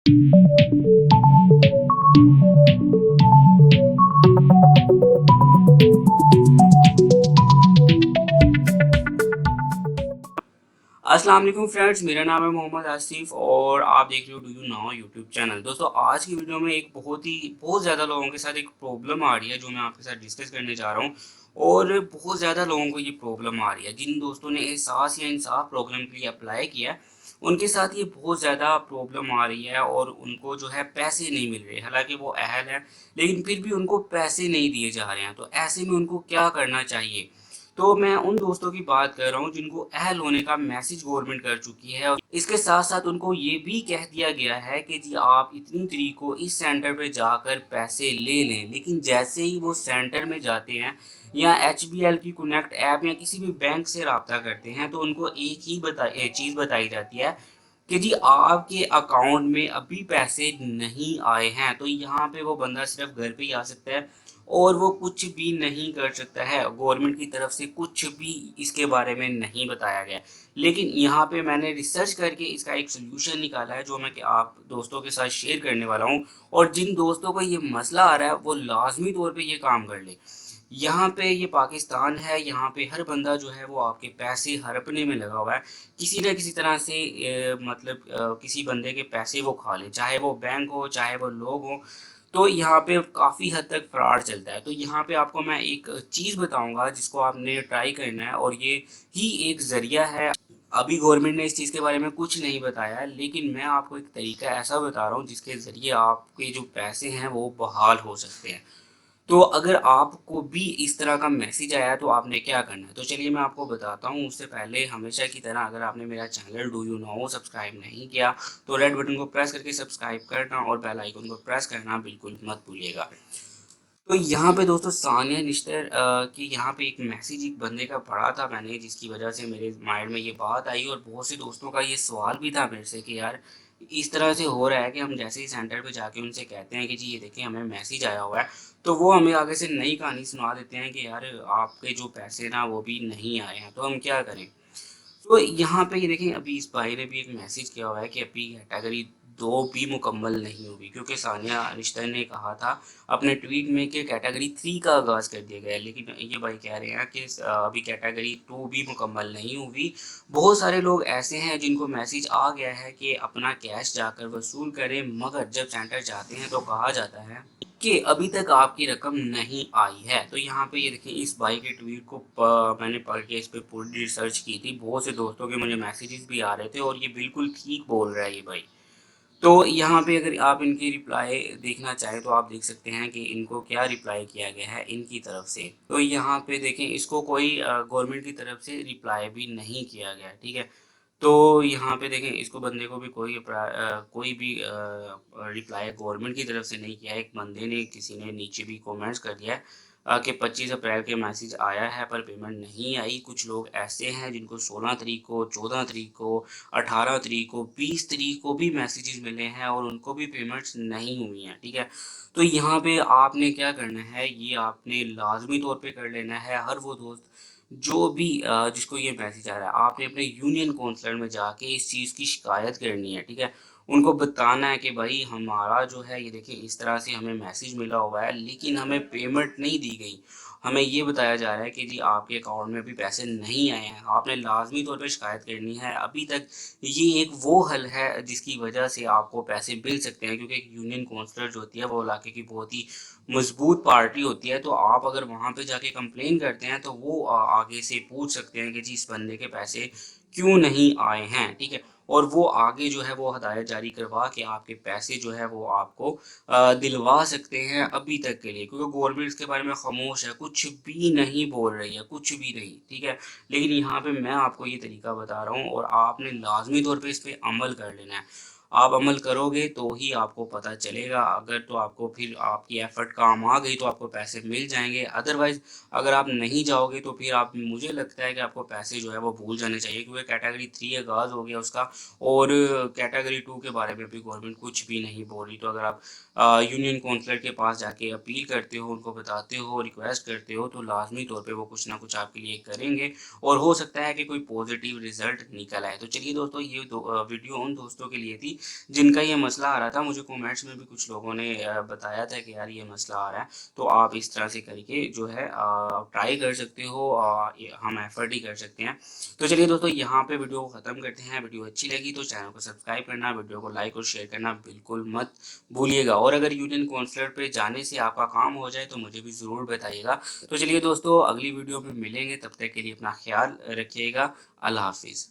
अस्सलाम वालेकुम फ्रेंड्स, मेरा नाम है मोहम्मद आसिफ और आप देख रहे हो do you now YouTube channel. दोस्तों, आज की वीडियो में एक बहुत ज़्यादा लोगों के साथ एक प्रॉब्लम आ रही है जो मैं आपके साथ डिस्कस करने जा रहा हूँ। और बहुत ज़्यादा लोगों को ये प्रॉब्लम आ रही है। जिन दोस्तों ने एहसास या इंसाफ प्रोग्राम के लिए अप्लाई किया है, उनके साथ ये बहुत ज़्यादा प्रॉब्लम आ रही है और उनको जो है पैसे नहीं मिल रहे। हालांकि वो अहल है, लेकिन फिर भी उनको पैसे नहीं दिए जा रहे हैं। तो ऐसे में उनको क्या करना चाहिए? तो मैं उन दोस्तों की बात कर रहा हूँ जिनको अहल होने का मैसेज गवर्नमेंट कर चुकी है, और इसके साथ साथ उनको ये भी कह दिया गया है कि जी आप इतनी तारीख को इस सेंटर पे जाकर पैसे ले लें। लेकिन जैसे ही वो सेंटर में जाते हैं या HBL की कनेक्ट ऐप या किसी भी बैंक से रब्ता करते हैं, तो उनको एक ही चीज़ बताई जाती है कि जी आपके अकाउंट में अभी पैसे नहीं आए हैं। तो यहाँ पे वो बंदा सिर्फ घर पे ही आ सकता है और वो कुछ भी नहीं कर सकता है। गवर्नमेंट की तरफ से कुछ भी इसके बारे में नहीं बताया गया। लेकिन यहाँ पे मैंने रिसर्च करके इसका एक सोल्यूशन निकाला है जो मैं कि आप दोस्तों के साथ शेयर करने वाला हूँ। और जिन दोस्तों को ये मसला आ रहा है वो लाजमी तौर पे ये काम कर ले। यहाँ पे ये पाकिस्तान है, यहाँ पे हर बंदा जो है वो आपके पैसे हड़पने में लगा हुआ है। किसी न किसी तरह से किसी बंदे के पैसे वो खा ले, चाहे वो बैंक हो चाहे वो लोग हो। तो यहाँ पे काफ़ी हद तक फ्रॉड चलता है। तो यहाँ पे आपको मैं एक चीज़ बताऊंगा जिसको आपने ट्राई करना है, और ये ही एक ज़रिया है। अभी गवर्नमेंट ने इस चीज़ के बारे में कुछ नहीं बताया है, लेकिन मैं आपको एक तरीका ऐसा बता रहा हूँ जिसके ज़रिए आपके जो पैसे हैं वो बहाल हो सकते हैं। तो अगर आपको भी इस तरह का मैसेज आया तो आपने क्या करना है, तो चलिए मैं आपको बताता हूँ। उससे पहले हमेशा की तरह अगर आपने मेरा channel do you know subscribe नहीं किया तो रेड बटन को प्रेस करके सब्सक्राइब करना और बेल आइकन को प्रेस करना बिल्कुल मत भूलिएगा। तो यहाँ पे दोस्तों सानिया निश्तर की यहाँ पे एक मैसेज एक बंदे का पढ़ा था मैंने, जिसकी वजह से मेरे माइंड में ये बात आई। और बहुत से दोस्तों का ये सवाल भी था मेरे से कि यार इस तरह से हो रहा है कि हम जैसे ही सेंटर पे जाके उनसे कहते हैं कि जी ये देखें हमें मैसेज आया हुआ है, तो वो हमें आगे से नई कहानी सुना देते हैं कि यार आपके जो पैसे ना वो भी नहीं आए हैं, तो हम क्या करें। तो यहाँ पे ये देखें, अभी इस भाई ने भी एक मैसेज किया हुआ है कि अभी कैटेगरी 2 भी मुकम्मल नहीं हुई, क्योंकि सानिया रिश्ता ने कहा था अपने ट्वीट में कि कैटेगरी 3 का आगाज़ कर दिया गया है। लेकिन ये भाई कह रहे हैं कि अभी कैटेगरी 2 भी मुकम्मल नहीं हुई। बहुत सारे लोग ऐसे हैं जिनको मैसेज आ गया है कि अपना कैश जाकर वसूल करें, मगर जब सेंटर जाते हैं तो कहा जाता है कि अभी तक आपकी रकम नहीं आई है। तो यहाँ पे ये देखिए, इस भाई के ट्वीट को मैंने पढ़ के इस पे पूरी रिसर्च की थी। बहुत से दोस्तों के मुझे मैसेजेस भी आ रहे थे और ये बिल्कुल ठीक बोल रहा है ये भाई। तो यहाँ पे अगर आप इनकी रिप्लाई देखना चाहें तो आप देख सकते हैं कि इनको क्या रिप्लाई किया गया है इनकी तरफ से। तो यहाँ पे देखें, इसको कोई गवर्नमेंट की तरफ से रिप्लाई भी नहीं किया गया है, ठीक है। तो यहाँ पे देखें, इसको बंदे को भी कोई भी रिप्लाई गवर्नमेंट की तरफ से नहीं किया है। एक बंदे ने, किसी ने नीचे भी कमेंट्स कर दिया है कि 25 अप्रैल के मैसेज आया है पर पेमेंट नहीं आई। कुछ लोग ऐसे हैं जिनको 16 तारीख को, 14 तारीख को, 18 तारीख को, 20 तारीख को भी मैसेजेस मिले हैं और उनको भी पेमेंट्स नहीं हुई हैं, ठीक है। तो यहाँ पे आपने क्या करना है, ये आपने लाजमी तौर पे कर लेना है। हर वो दोस्त जो भी जिसको ये मैसेज आ रहा है, आपने अपने यूनियन काउंसलर में जाके इस चीज़ की शिकायत करनी है, ठीक है। उनको बताना है कि भाई हमारा जो है ये देखिए इस तरह से हमें मैसेज मिला हुआ है लेकिन हमें पेमेंट नहीं दी गई। हमें ये बताया जा रहा है कि जी आपके अकाउंट में भी पैसे नहीं आए हैं। आपने लाजमी तौर पे शिकायत करनी है। अभी तक ये एक वो हल है जिसकी वजह से आपको पैसे मिल सकते हैं, क्योंकि एक यूनियन काउंसलर जो होती है वो इलाके की बहुत ही मजबूत पार्टी होती है। तो आप अगर वहाँ पे जाके कंप्लेन करते हैं तो वो आगे से पूछ सकते हैं कि जी इस बंदे के पैसे क्यों नहीं आए हैं, ठीक है। और वो आगे जो है वो हदायत जारी करवा के आपके पैसे जो है वो आपको दिलवा सकते हैं अभी तक के लिए, क्योंकि गवर्नमेंट इसके बारे में खामोश है, कुछ भी नहीं बोल रही है, कुछ भी नहीं, ठीक है। लेकिन यहाँ पे मैं आपको ये तरीका बता रहा हूँ और आपने लाजमी तौर पे इस पे अमल कर लेना है। आप अमल करोगे तो ही आपको पता चलेगा। अगर तो आपको फिर आपकी एफर्ट काम आ गई तो आपको पैसे मिल जाएंगे। अदरवाइज अगर आप नहीं जाओगे तो फिर आप, मुझे लगता है कि आपको पैसे जो है वो भूल जाने चाहिए, क्योंकि कैटेगरी 3 आगाज़ हो गया उसका। और कैटेगरी 2 के बारे में भी गवर्नमेंट कुछ भी नहीं बोल रही। तो अगर आप यूनियन काउंसलर के पास जाके अपील करते हो, उनको बताते हो, रिक्वेस्ट करते हो, तो लाजमी तौर पे वो कुछ ना कुछ आपके लिए करेंगे और हो सकता है कि कोई पॉजिटिव रिजल्ट निकल आए। तो चलिए दोस्तों, ये वीडियो उन दोस्तों के लिए थी जिनका ये मसला आ रहा था। मुझे कमेंट्स में भी कुछ लोगों ने बताया था कि यार ये मसला आ रहा है, तो आप इस तरह से करके जो है ट्राई कर सकते हो, हम एफर्ट ही कर सकते हैं। तो चलिए दोस्तों, यहाँ पे वीडियो को ख़त्म करते हैं। वीडियो अच्छी लगी तो चैनल को सब्सक्राइब करना, वीडियो को लाइक और शेयर करना बिल्कुल मत भूलिएगा। और अगर यूनियन काउंसलर पे जाने से आपका काम हो जाए तो मुझे भी ज़रूर बताइएगा। तो चलिए दोस्तों, अगली वीडियो में मिलेंगे, तब तक के लिए अपना ख्याल रखिएगा। अल्लाह हाफिज़।